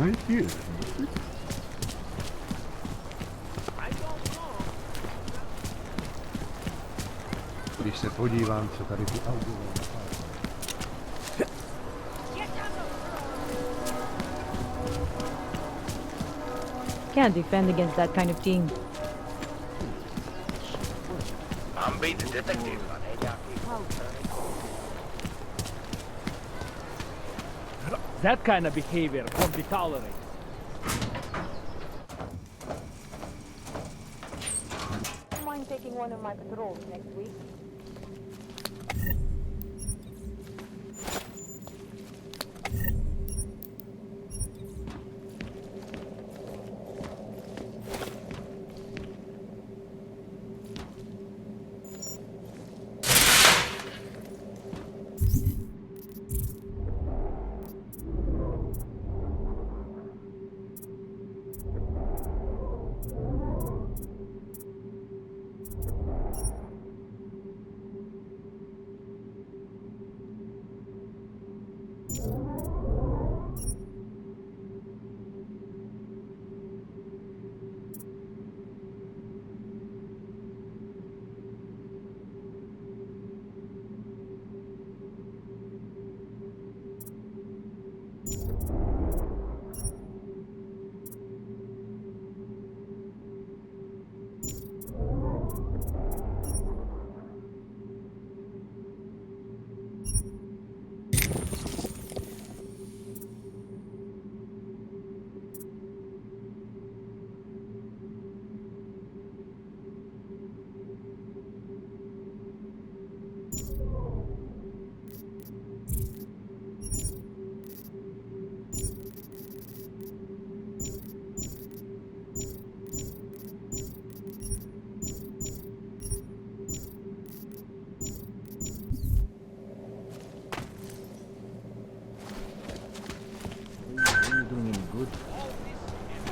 Right here. Když se podívám, co tady ty audové napádají. Can't defend against that kind of team. I'm being the detective. That kind of behavior won't be tolerated. Mind taking one of my patrols next week?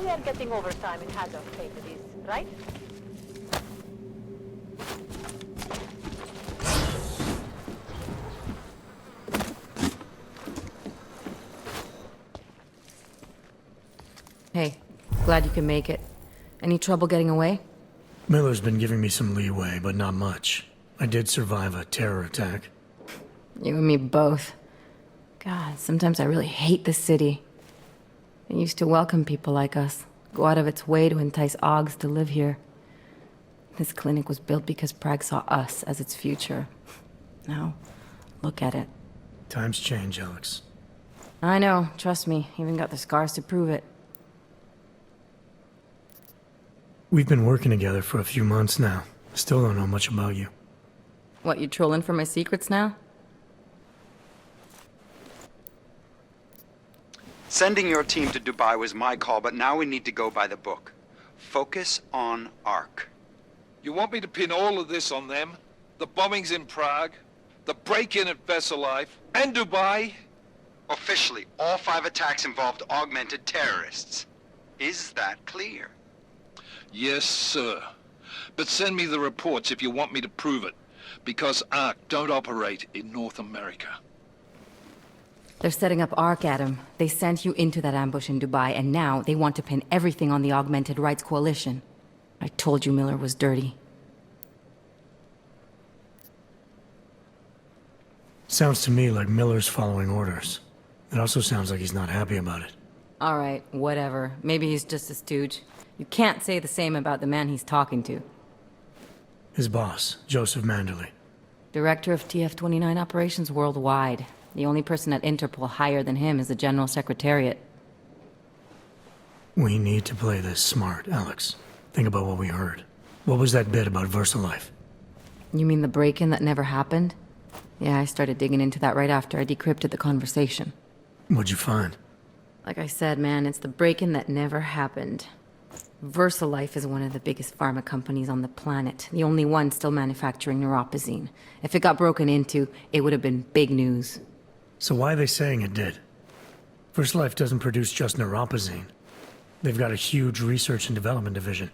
We are getting overtime in hazard pay right? Hey, glad you can make it. Any trouble getting away? Miller's been giving me some leeway, but not much. I did survive a terror attack. You and me both. God, sometimes I really hate this city. It used to welcome people like us, go out of its way to entice Augs to live here. This clinic was built because Prague saw us as its future. Now, look at it. Times change, Alex. I know, trust me, even got the scars to prove it. We've been working together for a few months now. Still don't know much about you. What, you trolling for my secrets now? Sending your team to Dubai was my call, but now we need to go by the book. Focus on Ark. You want me to pin all of this on them? The bombings in Prague, the break-in at Vesellife, and Dubai? Officially, all 5 attacks involved augmented terrorists. Is that clear? Yes, sir. But send me the reports if you want me to prove it, because Ark don't operate in North America. They're setting up Ark, Adam. They sent you into that ambush in Dubai, and now they want to pin everything on the Augmented Rights Coalition. I told you Miller was dirty. Sounds to me like Miller's following orders. It also sounds like he's not happy about it. All right, whatever. Maybe he's just a stooge. You can't say the same about the man he's talking to. His boss, Joseph Manderley. Director of TF-29 operations worldwide. The only person at Interpol higher than him is the General Secretariat. We need to play this smart, Alex. Think about what we heard. What was that bit about Versalife? You mean the break-in that never happened? Yeah, I started digging into that right after I decrypted the conversation. What'd you find? Like I said, man, it's the break-in that never happened. Versalife is one of the biggest pharma companies on the planet, the only one still manufacturing neuropozyne. If it got broken into, it would have been big news. So why are they saying it did? Versalife doesn't produce just neuropozyne. They've got a huge research and development division.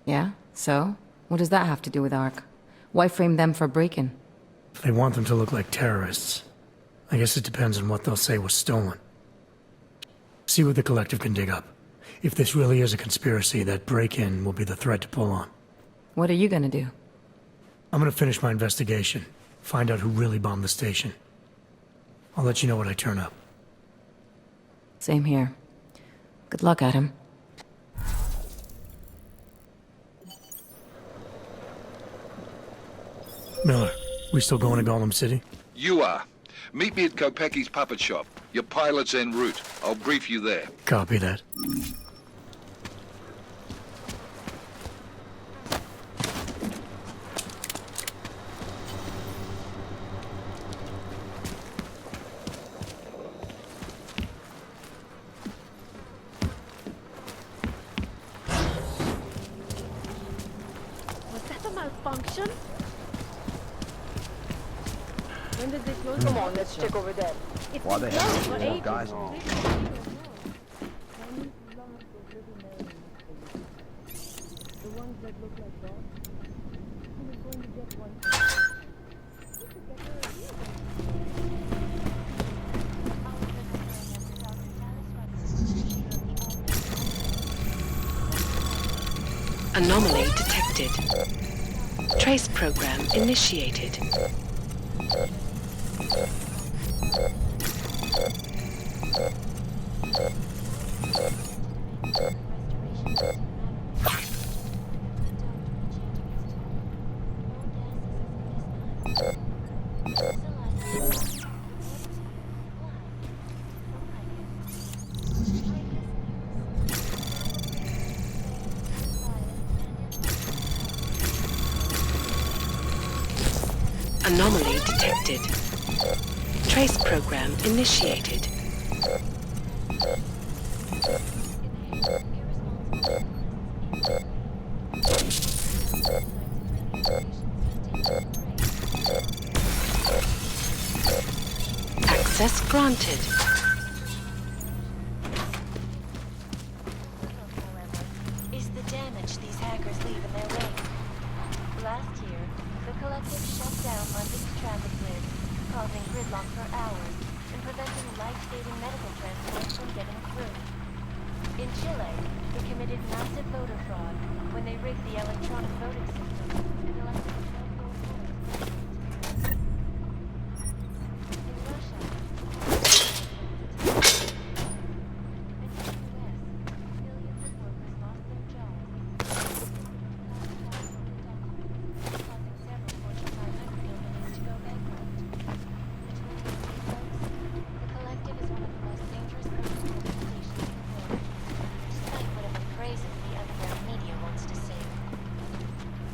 Yeah? So? What does that have to do with Ark? Why frame them for break-in? They want them to look like terrorists. I guess it depends on what they'll say was stolen. See what the Collective can dig up. If this really is a conspiracy, that break-in will be the thread to pull on. What are you gonna do? I'm gonna finish my investigation, find out who really bombed the station. I'll let you know when I turn up. Same here. Good luck, Adam. Miller, we still going to Golem City? You are. Meet me at Kopecki's puppet shop. Your pilot's en route. I'll brief you there. Copy that. Was that a malfunction? When did they close? Come on, let's check over there. It's Why been they have closed for these ages. guys? The ones that look like dogs. Who was going to get one? Anomaly detected. Trace program initiated. Anomaly detected. Trace program initiated. Access granted. Is the damage these hackers leave in their wake. Last year, the Collective shut down London's traffic grid, causing gridlock for hours and preventing life-saving medical transport from getting through. In Chile, they committed massive voter fraud when they rigged the electronic voting system and elected no vote voters. In Russia,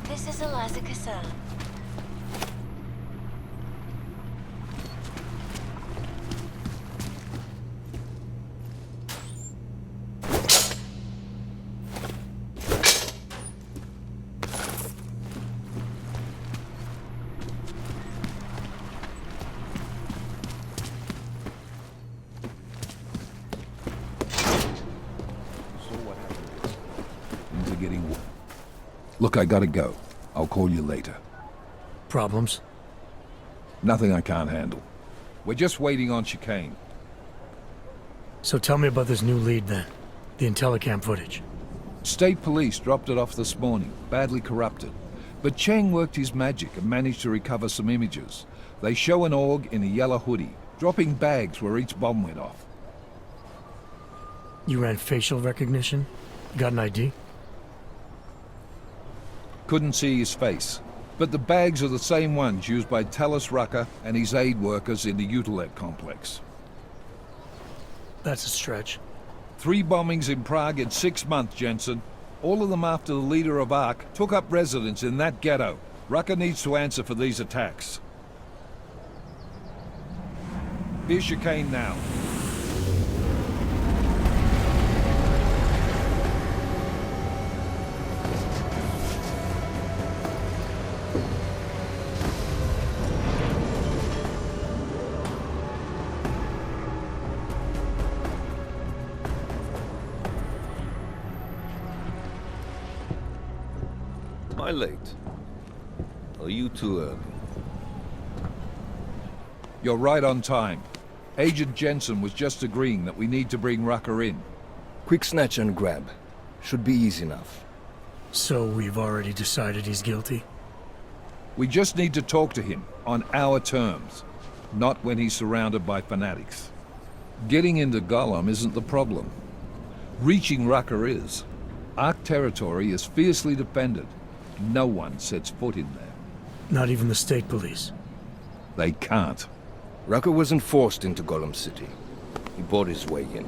this is Eliza Kassan. Things are getting warm. Look, I gotta go. I'll call you later. Problems? Nothing I can't handle. We're just waiting on chicane. So tell me about this new lead then. The Intellicam footage. State police dropped it off this morning, badly corrupted. But Cheng worked his magic and managed to recover some images. They show an org in a yellow hoodie, dropping bags where each bomb went off. You ran facial recognition? Got an ID? Couldn't see his face. But the bags are the same ones used by Talis Rucker and his aid workers in the Utilet complex. That's a stretch. 3 bombings in Prague in 6 months, Jensen. All of them after the leader of ARC took up residence in that ghetto. Rucker needs to answer for these attacks. Here's chicane now. Am I late? Are you too early? You're right on time. Agent Jensen was just agreeing that we need to bring Rucker in. Quick snatch and grab. Should be easy enough. So we've already decided he's guilty? We just need to talk to him on our terms, not when he's surrounded by fanatics. Getting into Gollum isn't the problem. Reaching Rucker is. Ark territory is fiercely defended. No one sets foot in there. Not even the state police? They can't. Rucker wasn't forced into Gollum City. He bought his way in.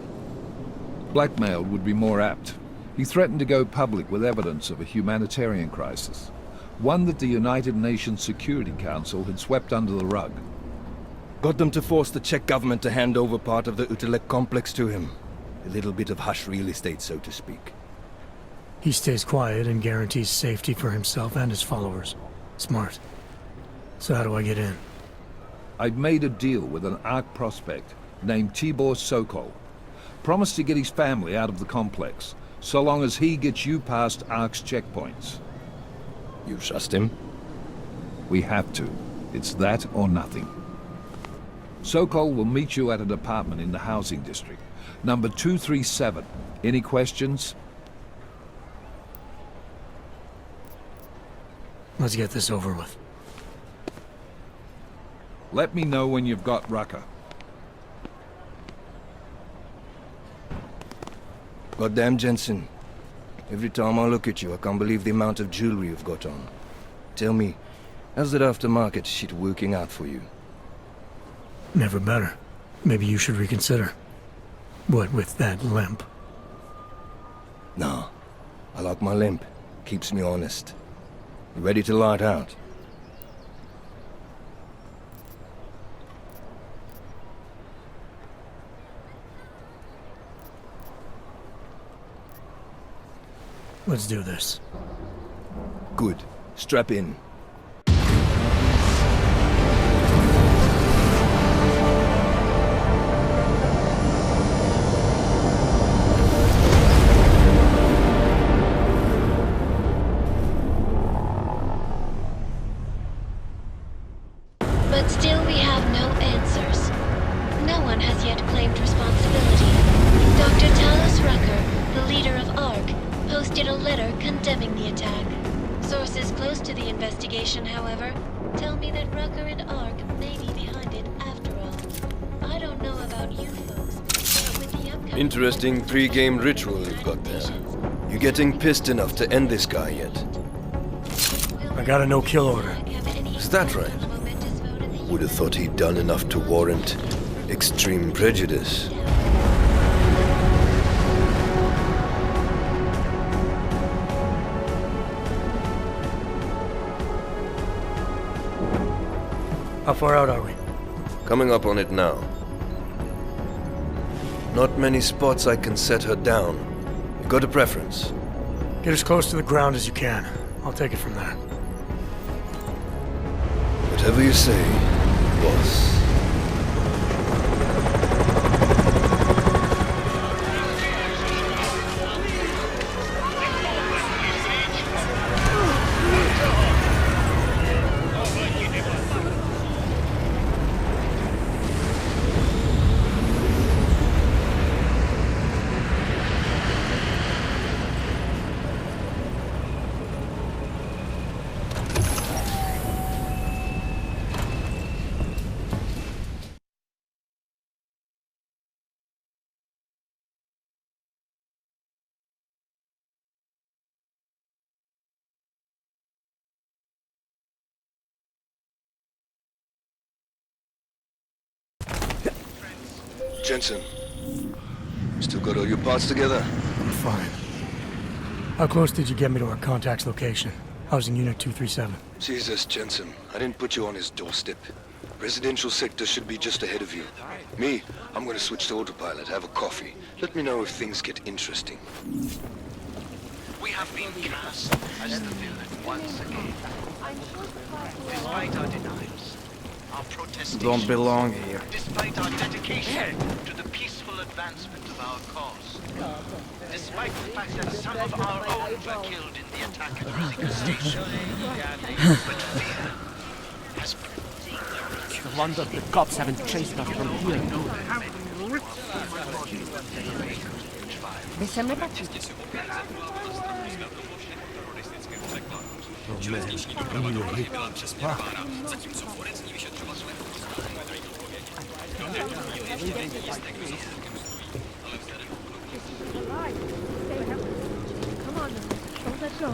Blackmailed would be more apt. He threatened to go public with evidence of a humanitarian crisis, one that the United Nations Security Council had swept under the rug. Got them to force the Czech government to hand over part of the Utelek complex to him. A little bit of hush real estate, so to speak. He stays quiet and guarantees safety for himself and his followers. Smart. So how do I get in? I'd made a deal with an Ark prospect named Tibor Sokol. Promised to get his family out of the complex, so long as he gets you past Ark's checkpoints. You trust him? We have to. It's that or nothing. Sokol will meet you at an apartment in the housing district. Number 237. Any questions? Let's get this over with. Let me know when you've got Rucker. Goddamn, Jensen. Every time I look at you, I can't believe the amount of jewelry you've got on. Tell me, how's that aftermarket shit working out for you? Never better. Maybe you should reconsider. What with that limp? No. I like my limp. Keeps me honest. You ready to light out? Let's do this. Good. Strap in. But still we have no answers. No one has yet claimed responsibility. Dr. Talos Rucker, the leader of ARC, posted a letter condemning the attack. Sources close to the investigation, however, tell me that Rucker and ARC may be behind it after all. I don't know about you folks, but with the upcoming... Interesting pre-game ritual you've got there. You getting pissed enough to end this guy yet? I got a no-kill order. Is that right? Would have thought he'd done enough to warrant extreme prejudice. How far out are we? Coming up on it now. Not many spots I can set her down. You got a preference? Get as close to the ground as you can. I'll take it from there. Whatever you say, boss. Jensen, still got all your parts together? I'm fine. How close did you get me to our contact's location? Housing Unit 237. Jesus, Jensen, I didn't put you on his doorstep. Residential sector should be just ahead of you. Me, I'm gonna switch to autopilot, have a coffee. Let me know if things get interesting. We have been cast as the villain once again. Despite our denials, our protestations, Don't belong here. despite our dedication to the peaceful advancement of our cause, despite the fact that some of our own were killed in the attack at Rosika Station, but fear has prevailed. It's a wonder the cops haven't chased us from here. Mi sembra Come on, don't let go.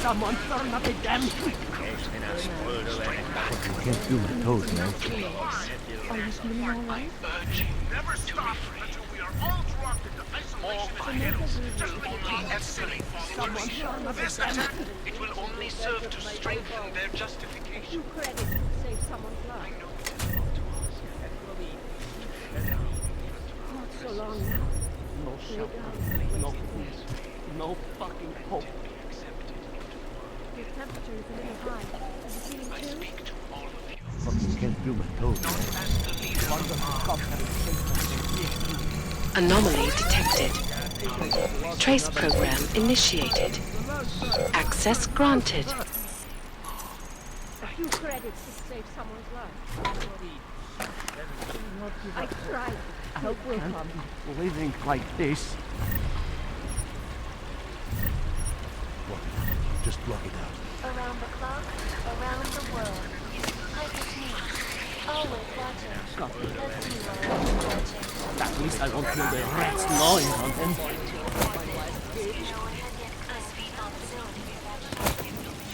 Someone turn up the damn... You can't feel my toes, man. Are you feeling all right? Never stop until we are all dropped into isolation and ghettos. Just only escalate following this attack. It will only serve to strengthen their justification. Credit to save someone's life. Not so long now. No shelter, no food, no fucking hope. Your temperature is a little high. Are you feeling chilly? Fucking can't feel my toes, man. Wonder the cops haven't chased us from here. Anomaly detected. Trace program initiated. Access granted. A few credits to save someone's life. I tried. Help will come. Living like this. Just block it out. Around the clock, around the world. Like a sneeze. Always watching. Because you are always watching. At least I don't feel the rats gnawing on them.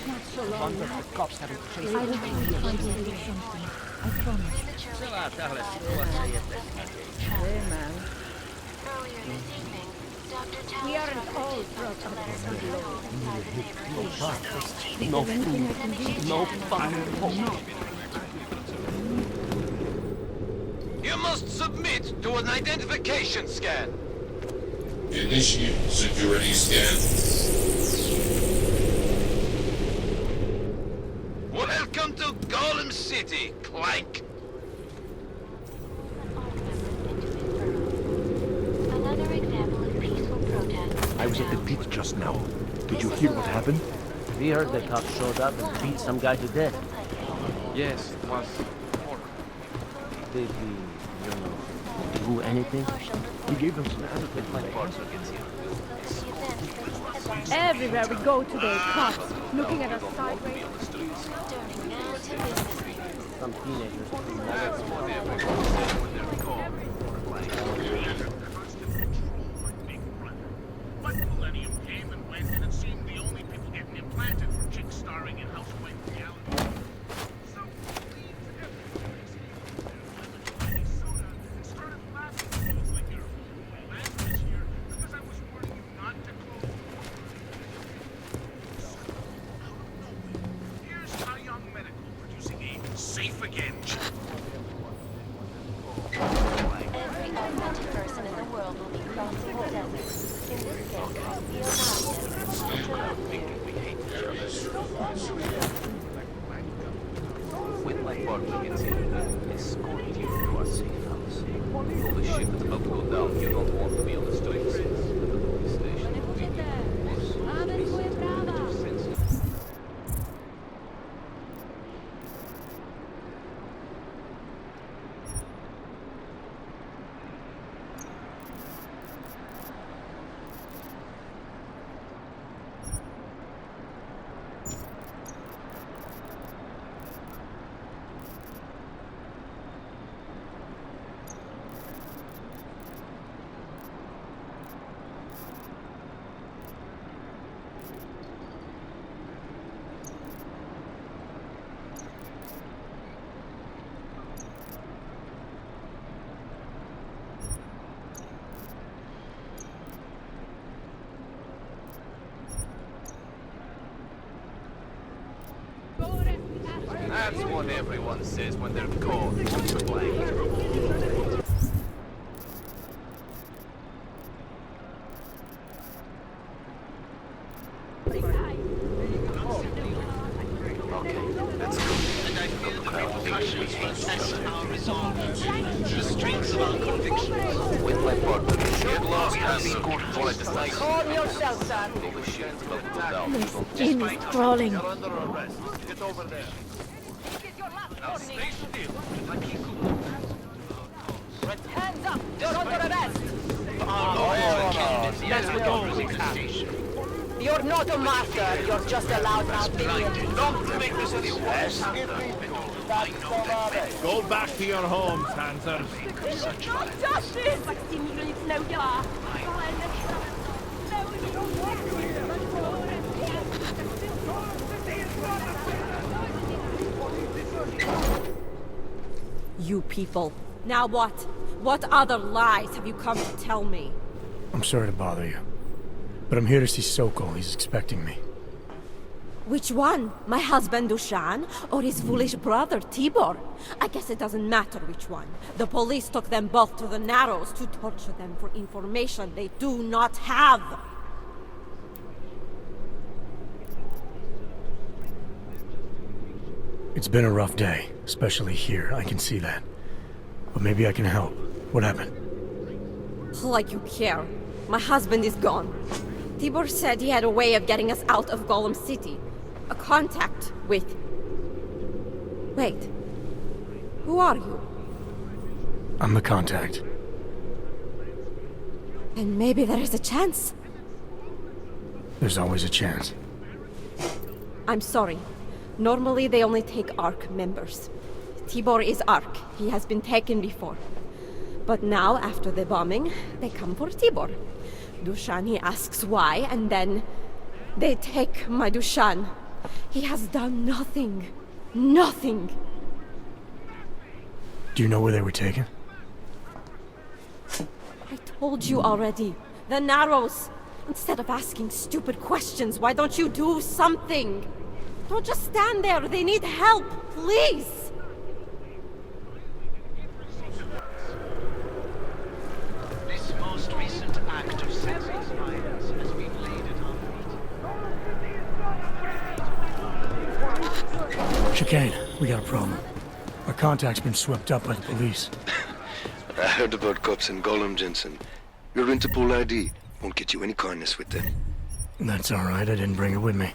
Not so long Wonder now. the cops haven't chased I us will from try to here. find you something. I promise. Hey, man. Earlier this evening, Dr. We aren't all broken. No food, no fucking hope. You must submit to an identification scan. Initiate security scan. Welcome to Golem City, Clank. Another example of peaceful protest. I was at the pit just now. Did you hear what happened? We heard the cops showed up and beat some guy to death. Yes, it was. Did he, do anything? He gave them some adequate money. Everywhere we go today, cops looking at us sideways. Turning now to business. Some teenagers. But millennium came and went, and it seemed the only people getting implanted were chicks starring in housewife reality. So we leave everything soda and started laughing at things like your Lazarus here because I was warning you not to close. So, out of nowhere, here's our young medical producing a safe again. Every augmented person in the world will be crossing the desert. In this case, the With my partner gets in, escort you to our safe house. All the shit that's about to go down, you don't want to be on the streets. The police station will be That's what everyone says when they're called to play. The strength of our convictions with my partner. Calm yourself, son. My skin is crawling. Hands up! You're under arrest! You're not a master. You're just a loud mouth idiot. Don't make this any worse. Go back to your homes, Hanser. You people. Now what? What other lies have you come to tell me? I'm sorry to bother you, but I'm here to see Sokol. He's expecting me. Which one? My husband Dushan or his foolish brother Tibor? I guess it doesn't matter which one. The police took them both to the Narrows to torture them for information they do not have. It's been a rough day, especially here. I can see that. But maybe I can help. What happened? Like you care. My husband is gone. Tibor said he had a way of getting us out of Golem City. A contact with... Wait. Who are you? I'm the contact. And maybe there is a chance. There's always a chance. I'm sorry. Normally they only take ARC members. Tibor is ARC. He has been taken before. But now, after the bombing, they come for Tibor. Dushan, he asks why, and then they take my Dushan. He has done nothing. Nothing. Do you know where they were taken? I told you already. The Narrows. Instead of asking stupid questions, why don't you do something? Don't just stand there. They need help. Please. This most recent act of senseless violence has been laid at our feet. Chicane, we got a problem. Our contact's been swept up by the police. I heard about cops in Golem, Jensen. Your Interpol ID won't get you any kindness with them. That's all right. I didn't bring it with me.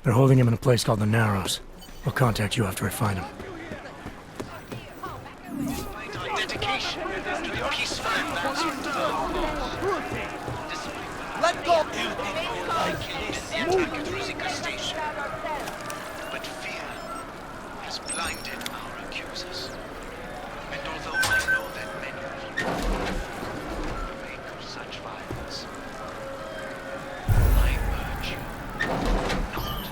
They're holding him in a place called the Narrows. I'll contact you after I find him. Dedication to the peaceful and Let go! I killed in the attack at Ruzicka Station. But fear has blinded our accusers. And although I know that many of you make of such violence, I urge you not.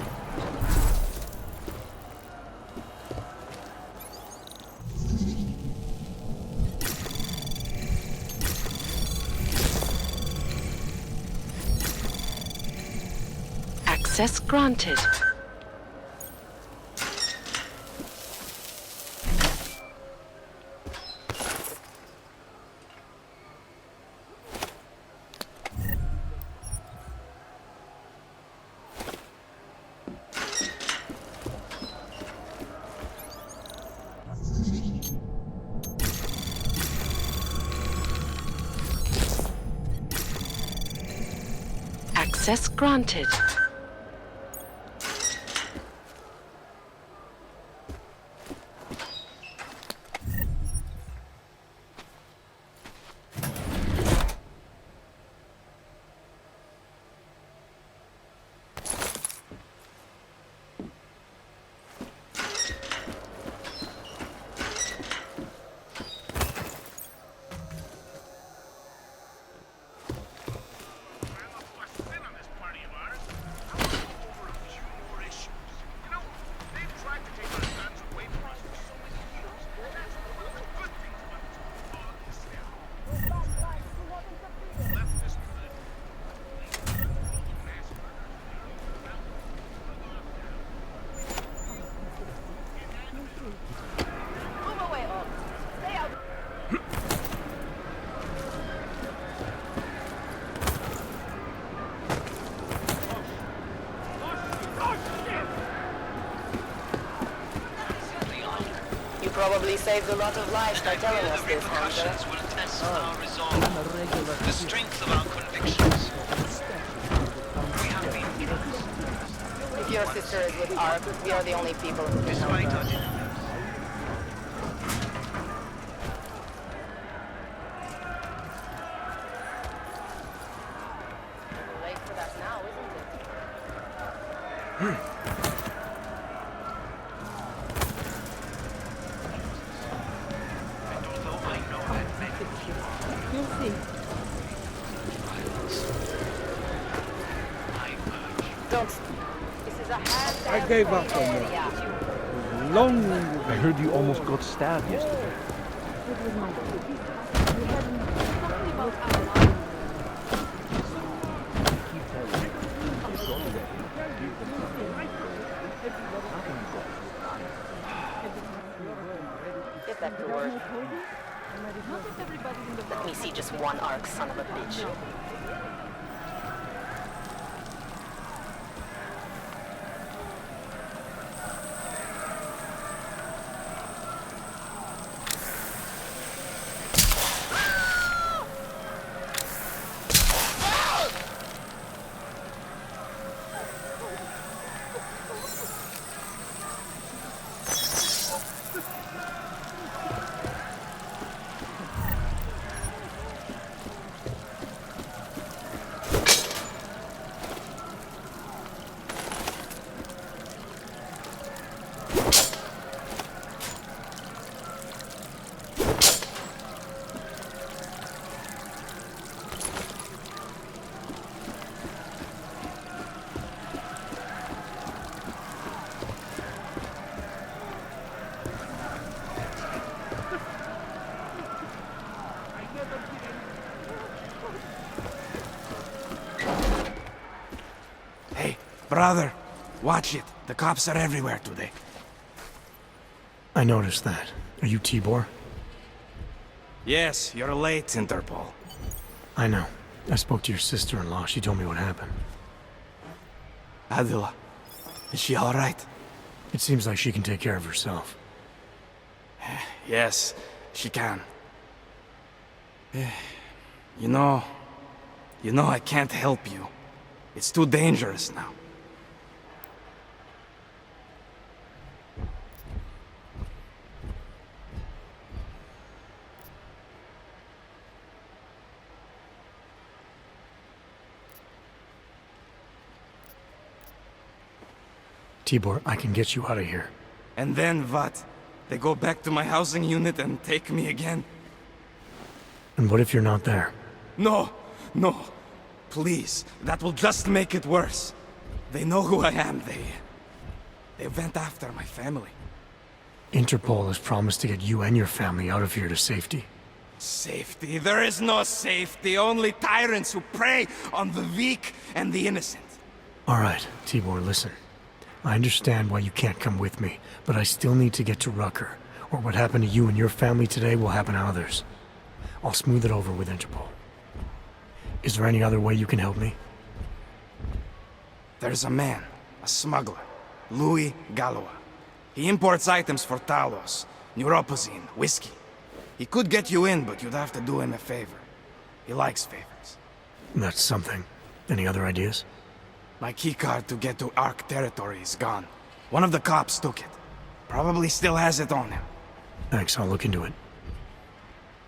Access granted. Access granted. You probably saved a lot of lives by telling us this, Hunter. our resolve, the strength of our convictions. We have been trust. If your sister is with Ark, we are the only people who can help Despite our her. Late for that now, isn't it? And although I know that many You'll see. I urge Don't. This is a hand. I gave up on area. that. Long. I heard you almost got stabbed yesterday. It was my fault. We hadn't talked about our lives. Get back to work. Let me see just one Ark, son of a bitch. Brother, watch it. The cops are everywhere today. I noticed that. Are you Tibor? Yes, you're late, Interpol. I know. I spoke to your sister-in-law. She told me what happened. Adila, is she all right? It seems like she can take care of herself. Yes, she can. You know, I can't help you. It's too dangerous now. Tibor, I can get you out of here. And then what? They go back to my housing unit and take me again? And what if you're not there? No, no. Please, that will just make it worse. They know who I am. They went after my family. Interpol has promised to get you and your family out of here to safety. Safety? There is no safety. Only tyrants who prey on the weak and the innocent. All right, Tibor, listen. I understand why you can't come with me, but I still need to get to Rucker, or what happened to you and your family today will happen to others. I'll smooth it over with Interpol. Is there any other way you can help me? There's a man, a smuggler, Louis Galois. He imports items for Talos, neuropozyne, whiskey. He could get you in, but you'd have to do him a favor. He likes favors. That's something. Any other ideas? My keycard to get to Ark territory is gone. One of the cops took it. Probably still has it on him. Thanks, I'll look into it.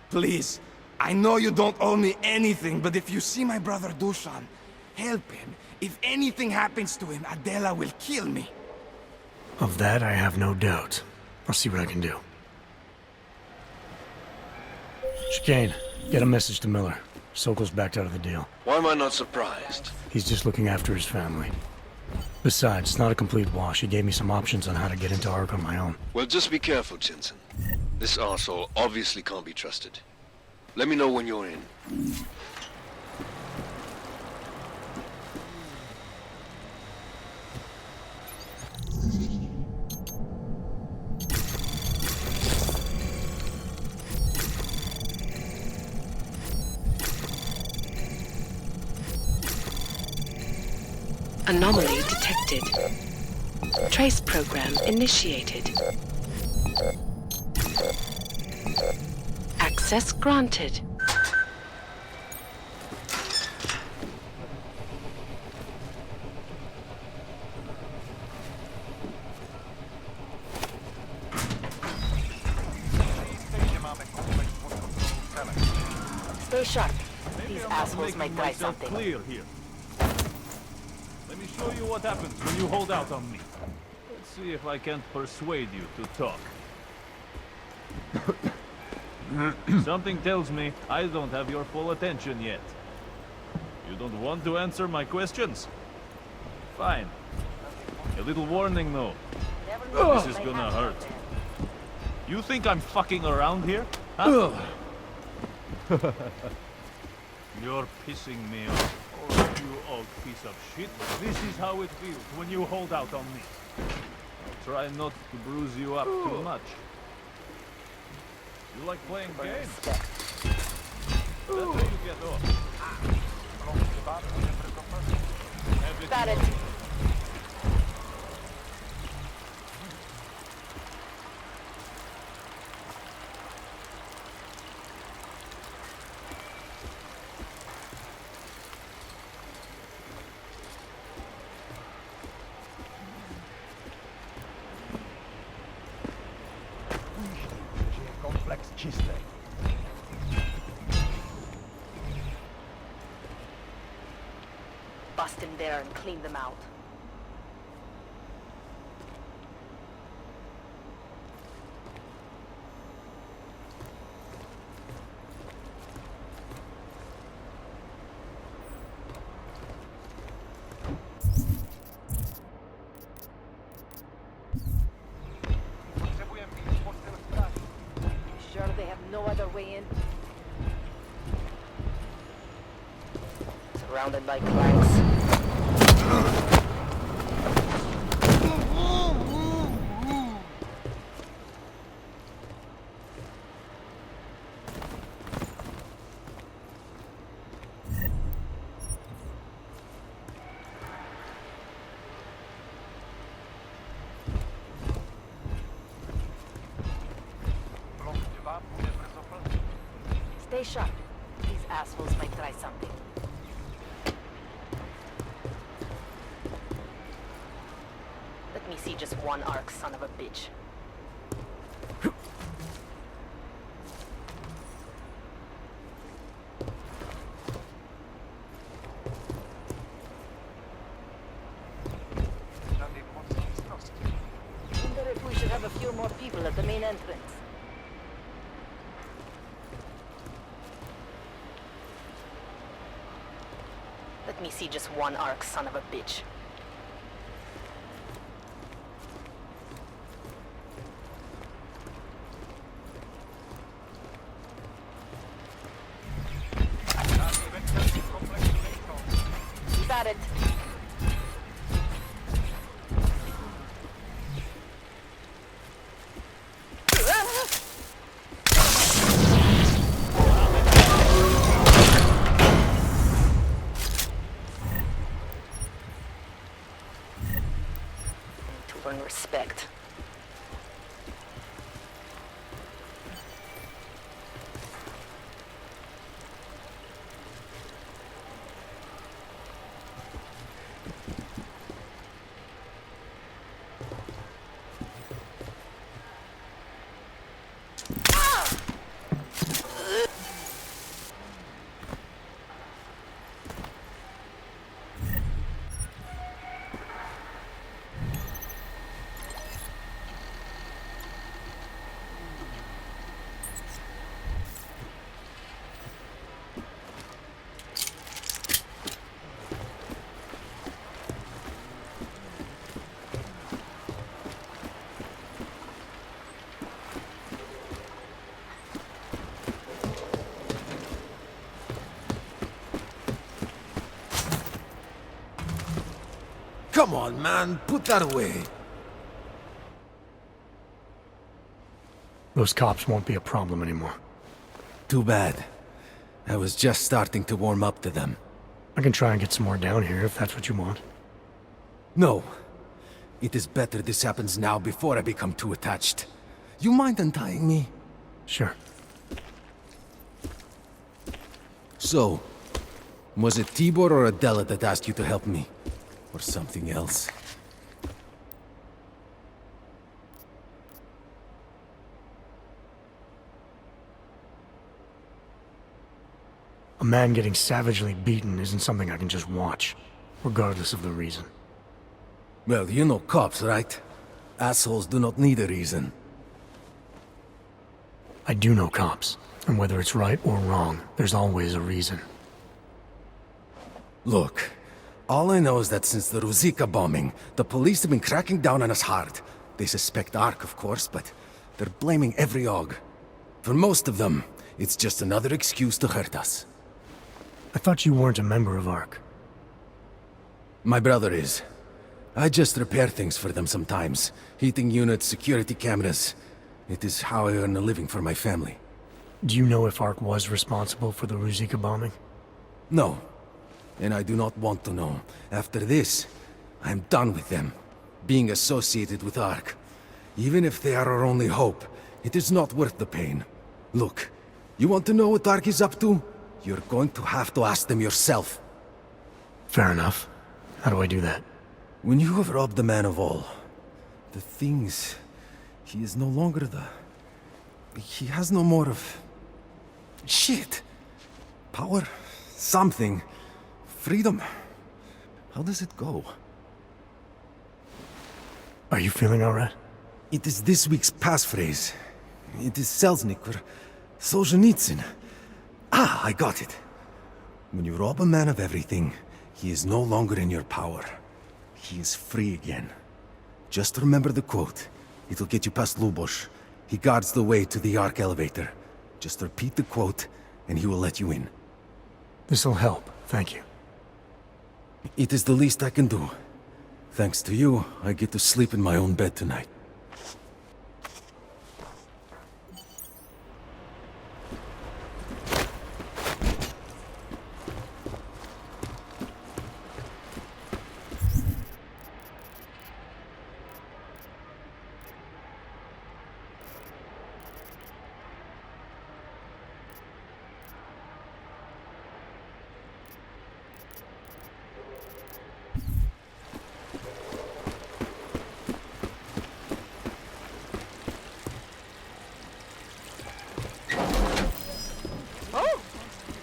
Please, I know you don't owe me anything, but if you see my brother Dushan, help him. If anything happens to him, Adela will kill me. Of that, I have no doubt. I'll see what I can do. Chicane, get a message to Miller. Sokol's backed out of the deal. Why am I not surprised? He's just looking after his family. Besides, it's not a complete wash. He gave me some options on how to get into Ark on my own. Well, just be careful, Jensen. This arsehole obviously can't be trusted. Let me know when you're in. Anomaly detected. Trace program initiated. Access granted. Stay sharp. Maybe These I'm not assholes making might try myself something. clear here. Let me show you what happens when you hold out on me. Let's see if I can't persuade you to talk. Something tells me I don't have your full attention yet. You don't want to answer my questions? Fine. A little warning though. This is gonna hurt. You think I'm fucking around here? Huh? You're pissing me off. Oh, you old piece of shit. This is how it feels when you hold out on me. I'll try not to bruise you up too much. You like playing games? That's how you get off. Got it. Komplex čisté. Bust in there and clean them out. Sure they have no other way in? Surrounded by clanks. Stay sharp. These assholes might try something. Let me see just one arc, son of a bitch. Wonder if we should have a few more people at the main entrance. Let me see just one arc, son of a bitch. You got it. To earn respect. Come on, man, put that away. Those cops won't be a problem anymore. Too bad. I was just starting to warm up to them. I can try and get some more down here if that's what you want. No. It is better this happens now before I become too attached. You mind untying me? Sure. So, was it Tibor or Adela that asked you to help me? Or something else? man getting savagely beaten isn't something I can just watch, regardless of the reason. Well, you know cops, right? Assholes do not need a reason. I do know cops, and whether it's right or wrong, there's always a reason. Look, all I know is that since the Ruzicka bombing, the police have been cracking down on us hard. They suspect Ark, of course, but they're blaming every AUG. For most of them, it's just another excuse to hurt us. I thought you weren't a member of Ark. My brother is. I just repair things for them sometimes. Heating units, security cameras. It is how I earn a living for my family. Do you know if Ark was responsible for the Ruzicka bombing? No. And I do not want to know. After this, I am done with them. Being associated with Ark. Even if they are our only hope, it is not worth the pain. Look, you want to know what Ark is up to? You're going to have to ask them yourself. Fair enough. How do I do that? When you have robbed the man of all, the things... He is no longer the... He has no more of... Shit! Power? Something. Freedom. How does it go? Are you feeling alright? It is this week's passphrase. It is Selznick or Solzhenitsyn. Ah, I got it. When you rob a man of everything, he is no longer in your power. He is free again. Just remember the quote. It'll get you past Lubosh. He guards the way to the Ark elevator. Just repeat the quote, and he will let you in. This'll help, thank you. It is the least I can do. Thanks to you, I get to sleep in my own bed tonight.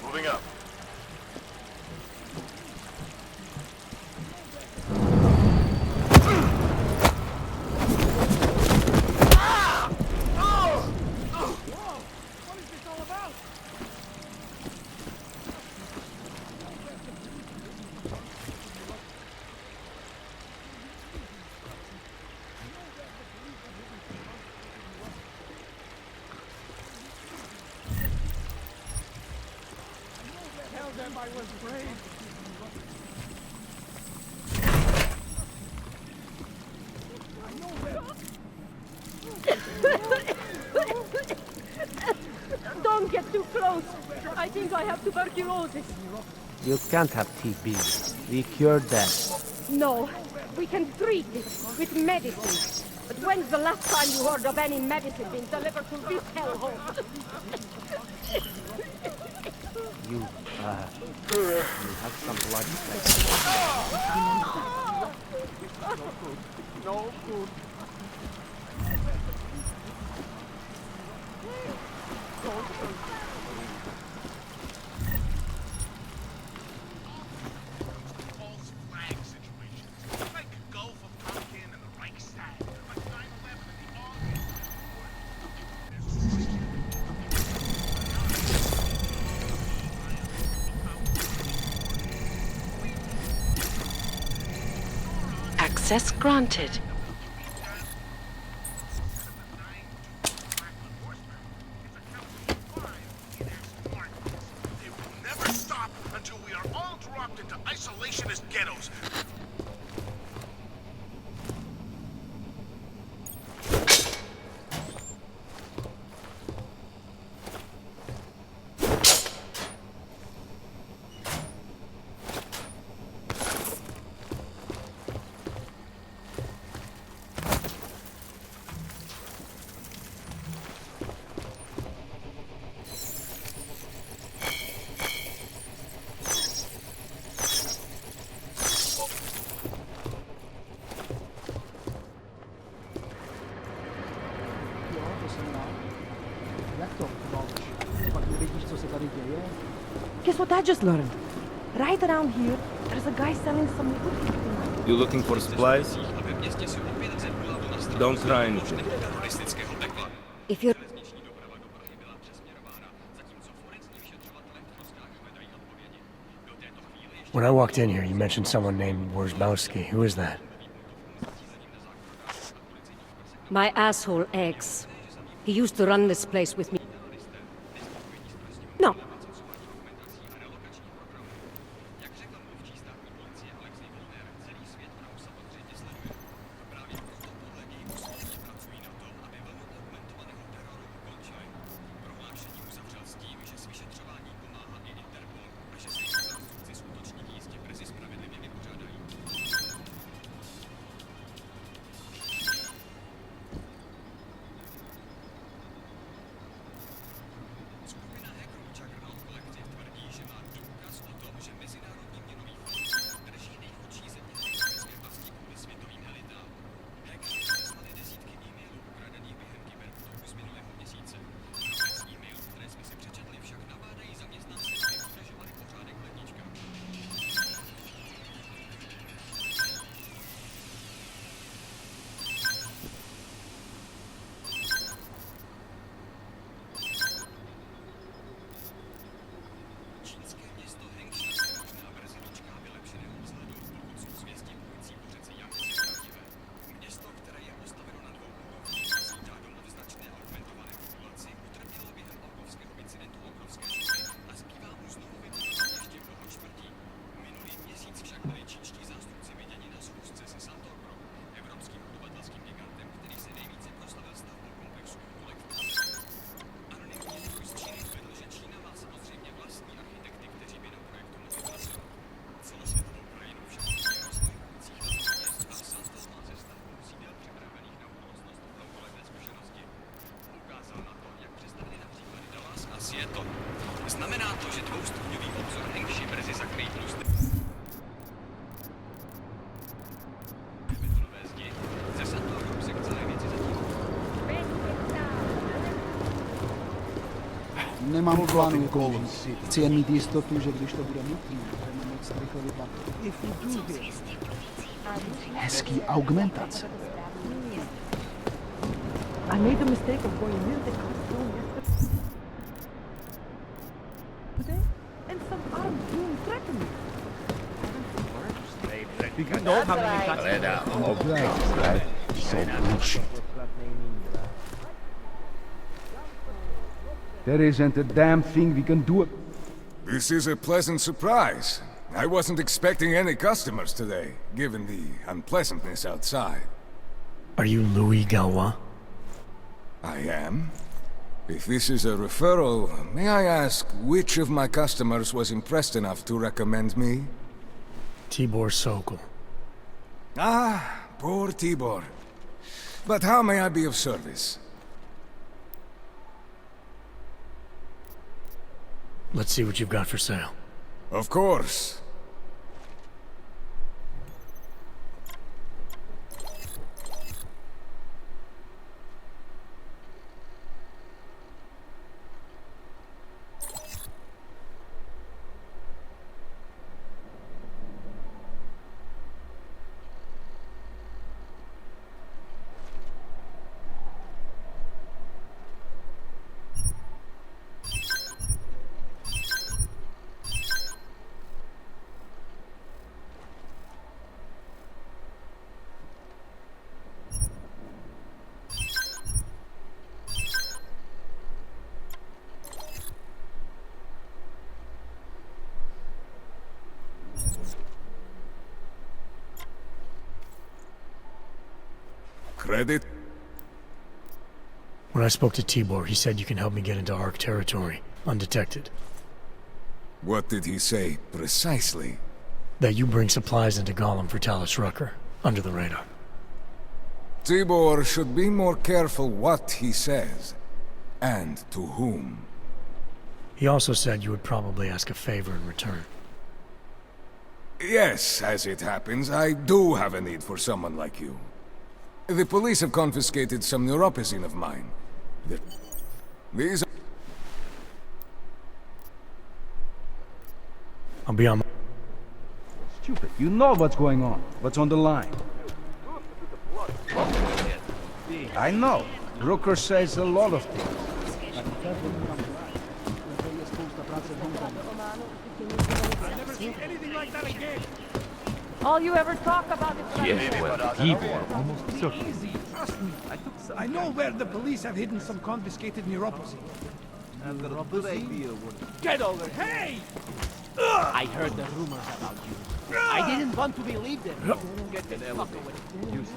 Moving up. Don't get too close. I think I have tuberculosis. You can't have TB. We cured that. No, we can treat it with medicine. But when's the last time you heard of any medicine being delivered to this hellhole? You have some blood No good. Access granted. They will never stop until we are all dropped into isolationist ghettos. Jak to, Małż? Pak nevidíš, co se tady děje? Guess what I just learned? Right around here, there's a guy selling some wood. You looking for supplies? Don't try anything. If you're... When I walked in here, you mentioned someone named Worzbowski. Who is that? My asshole ex. He used to run this place with me. No. Znamená to, že dvoustupňový obzor Hengši brzy zakryjí tlustý. Betonové zdi. Ze Santorum se k celé věci zatím. Nemám plánu konci. Chci jen mít jistotu, že když to bude nutné, budeme moc rychle vypadnout. Hezký augmentace. I made the mistake of going near the classroom yesterday, and some armed goon threatened me. There isn't a damn thing we can do. This is a pleasant surprise. I wasn't expecting any customers today, given the unpleasantness outside. Are you Louis Galois? I am. If this is a referral, may I ask which of my customers was impressed enough to recommend me? Tibor Sokol. Ah, poor Tibor. But how may I be of service? Let's see what you've got for sale. Of course. Credit? When I spoke to Tibor, he said you can help me get into Ark territory, undetected. What did he say, precisely? That you bring supplies into Gollum for Talos Rucker, under the radar. Tibor should be more careful what he says, and to whom. He also said you would probably ask a favor in return. Yes, as it happens, I do have a need for someone like you. The police have confiscated some neuropazine of mine. These I'll be on my... Stupid. You know what's going on. What's on the line. I know. Brooker says a lot of things. I've never seen anything like that again. All you ever talk about is... Yes, well, Tibor almost took me. Trust me. I know where the police have hidden some confiscated neuropathy. I've got a good idea what... Get over! Hey! I heard the rumors about you. I didn't want to believe them. Get an elevator. Useless.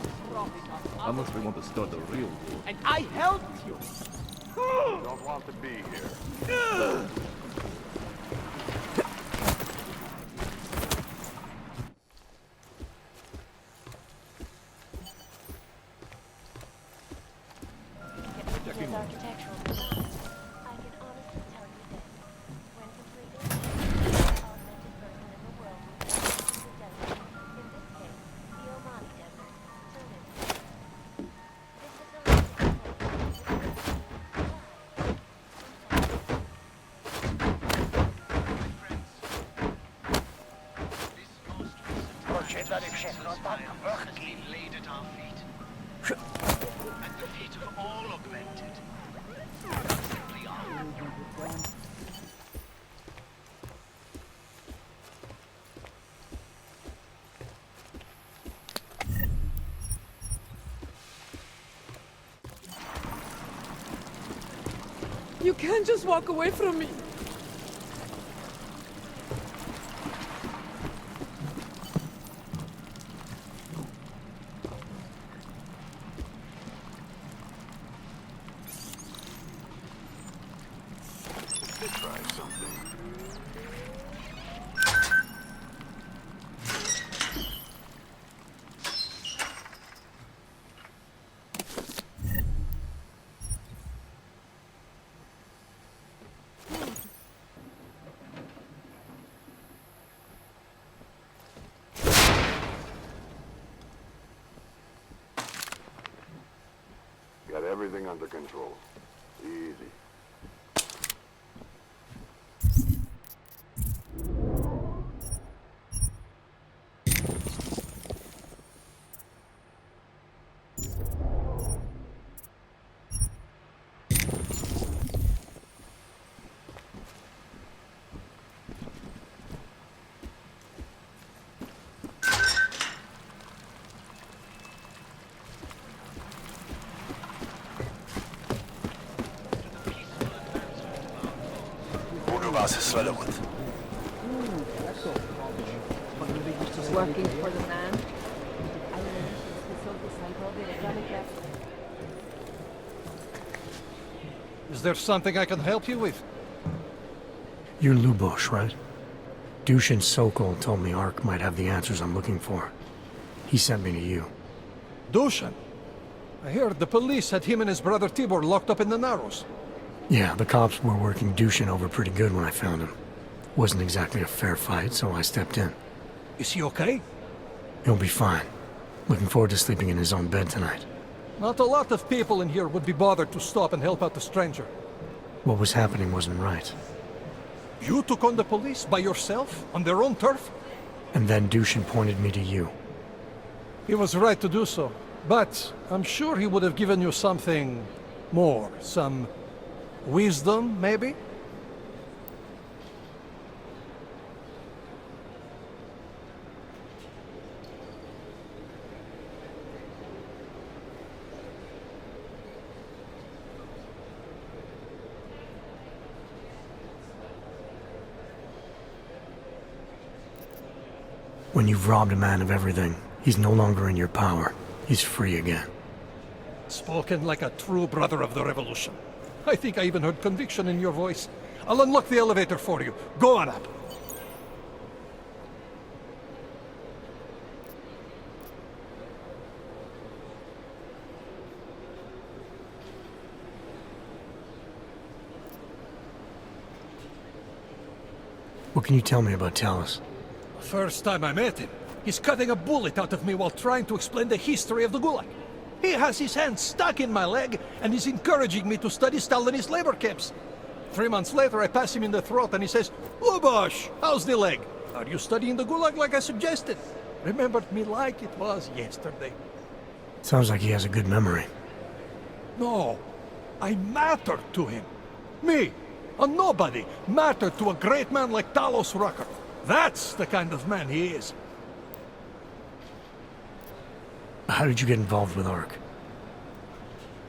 Unless we want to start a real war. And I helped you. Don't want to be here. His architectural design, I can honestly tell you this. When completed, the most augmented person in the world will be the desert. In this case, the Omani Desert. Turn it. This facility laid at our feet. At the feet of all augmented. Not simply ours. You can't just walk away from me. Try something. Got everything under control. Easy. Working for the man. Is there something I can help you with? You're Lubosh, right? Dushin Sokol told me Ark might have the answers I'm looking for. He sent me to you. Dushin? I heard the police had him and his brother Tibor locked up in the Narrows. Yeah, the cops were working Dushin over pretty good when I found him. Wasn't exactly a fair fight, so I stepped in. Is he okay? He'll be fine. Looking forward to sleeping in his own bed tonight. Not a lot of people in here would be bothered to stop and help out the stranger. What was happening wasn't right. You took on the police by yourself, on their own turf? And then Dushin pointed me to you. He was right to do so, but I'm sure he would have given you something more. Some wisdom, maybe? When you've robbed a man of everything, he's no longer in your power. He's free again. Spoken like a true brother of the revolution. I think I even heard conviction in your voice. I'll unlock the elevator for you. Go on up. What can you tell me about Talus? First time I met him, he's cutting a bullet out of me while trying to explain the history of the Gulag. He has his hand stuck in my leg, and he's encouraging me to study Stalinist labor camps. 3 months later, I pass him in the throat, and he says, "Lubosh, how's the leg?" Are you studying the Gulag like I suggested? Remembered me like it was yesterday. Sounds like he has a good memory. No, I mattered to him. Me, a nobody, mattered to a great man like Talos Rucker. That's the kind of man he is. How did you get involved with ARC?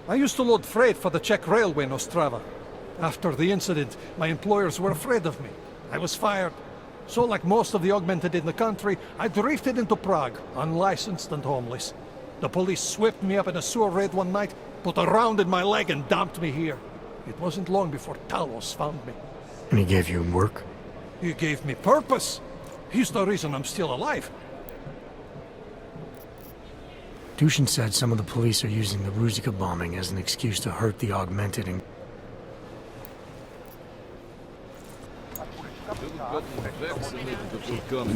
I used to load freight for the Czech railway in Ostrava. After the incident, my employers were afraid of me. I was fired. So like most of the augmented in the country, I drifted into Prague, unlicensed and homeless. The police swept me up in a sewer raid one night, put a round in my leg and dumped me here. It wasn't long before Talos found me. And he gave you work? He gave me purpose. He's the reason I'm still alive. Dushin said some of the police are using the Ruzicka bombing as an excuse to hurt the augmented and...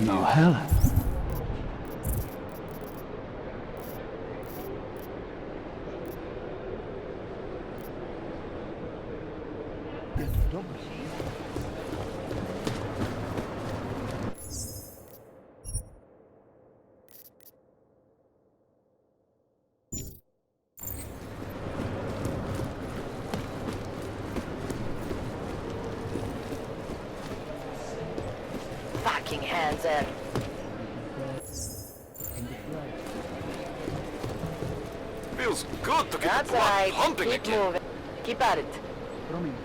No, Helen. Fucking hands up. Feels good to get That's the blood right. pumping Keep again. moving. Keep at it.